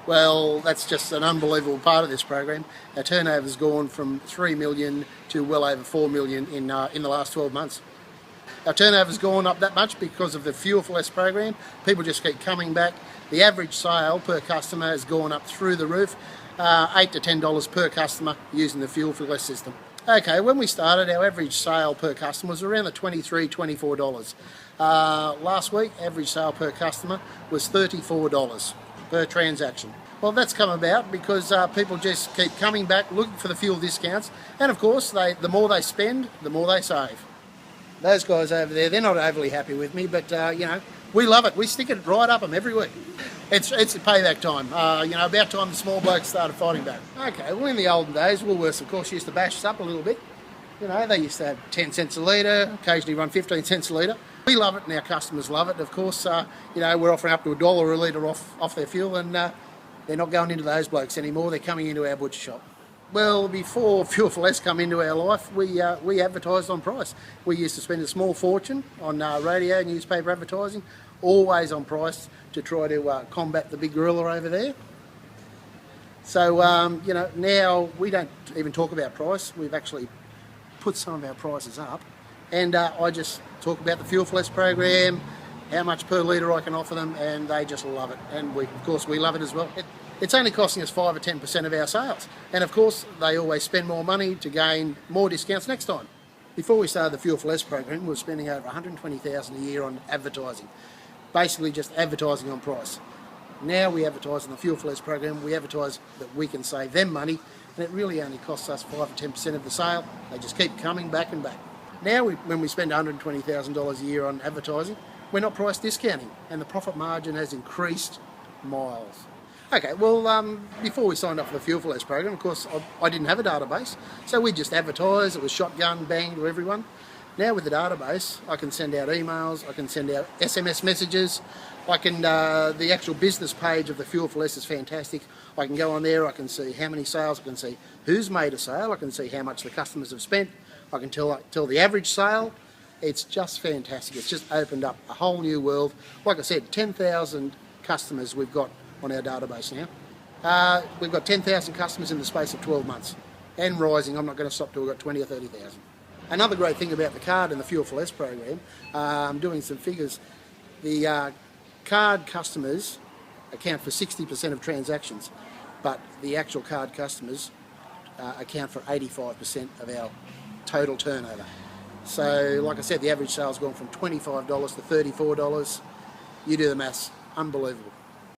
Well, that's just an unbelievable part of this program. Our turnover's gone from 3 million to well over 4 million in the last 12 months. Our turnover's gone up that much because of the Fuel for Less program. People just keep coming back. The average sale per customer has gone up through the roof, $8 to $10 per customer using the Fuel for Less system. Okay, when we started, our average sale per customer was around the $23, $24. Last week, average sale per customer was $34 per transaction. Well, that's come about because people just keep coming back looking for the fuel discounts, and of course, the more they spend, the more they save. Those guys over there, they're not overly happy with me, but we love it. We stick it right up them every week. It's payback time. About time the small blokes started fighting back. Okay, well, in the olden days, Woolworths, of course, used to bash us up a little bit. They used to have 10 cents a litre, occasionally run 15 cents a litre. We love it and our customers love it. Of course, we're offering up to $1 a litre off their fuel, and they're not going into those blokes anymore. They're coming into our butcher shop. Well, before Fuel for Less come into our life, we advertised on price. We used to spend a small fortune on radio, newspaper advertising, always on price to try to combat the big gorilla over there. So, now we don't even talk about price. We've actually put some of our prices up, and I just talk about the Fuel for Less program, how much per litre I can offer them, and they just love it. And of course we love it as well. It's only costing us 5 or 10% of our sales, and of course they always spend more money to gain more discounts next time. Before we started the Fuel for Less program, we were spending over $120,000 a year on advertising, basically just advertising on price. Now we advertise on the Fuel for Less program, we advertise that we can save them money, and it really only costs us 5 or 10% of the sale. They just keep coming back and back. Now when we spend $120,000 a year on advertising, we're not price discounting, and the profit margin has increased miles. Okay, well, before we signed up for the Fuel for Less program, of course, I didn't have a database, so we just advertised. It was shotgun, bang to everyone. Now with the database, I can send out emails, I can send out SMS messages, the actual business page of the Fuel for Less is fantastic. I can go on there, I can see how many sales, I can see who's made a sale, I can see how much the customers have spent, I can tell the average sale. It's just fantastic. It's just opened up a whole new world. Like I said, 10,000 customers we've got on our database now. We've got 10,000 customers in the space of 12 months and rising. I'm not going to stop till we've got 20 or 30,000. Another great thing about the card and the Fuel for Less program, I'm doing some figures. The card customers account for 60% of transactions, but the actual card customers account for 85% of our total turnover. So, like I said, the average sale's gone from $25 to $34. You do the maths, unbelievable.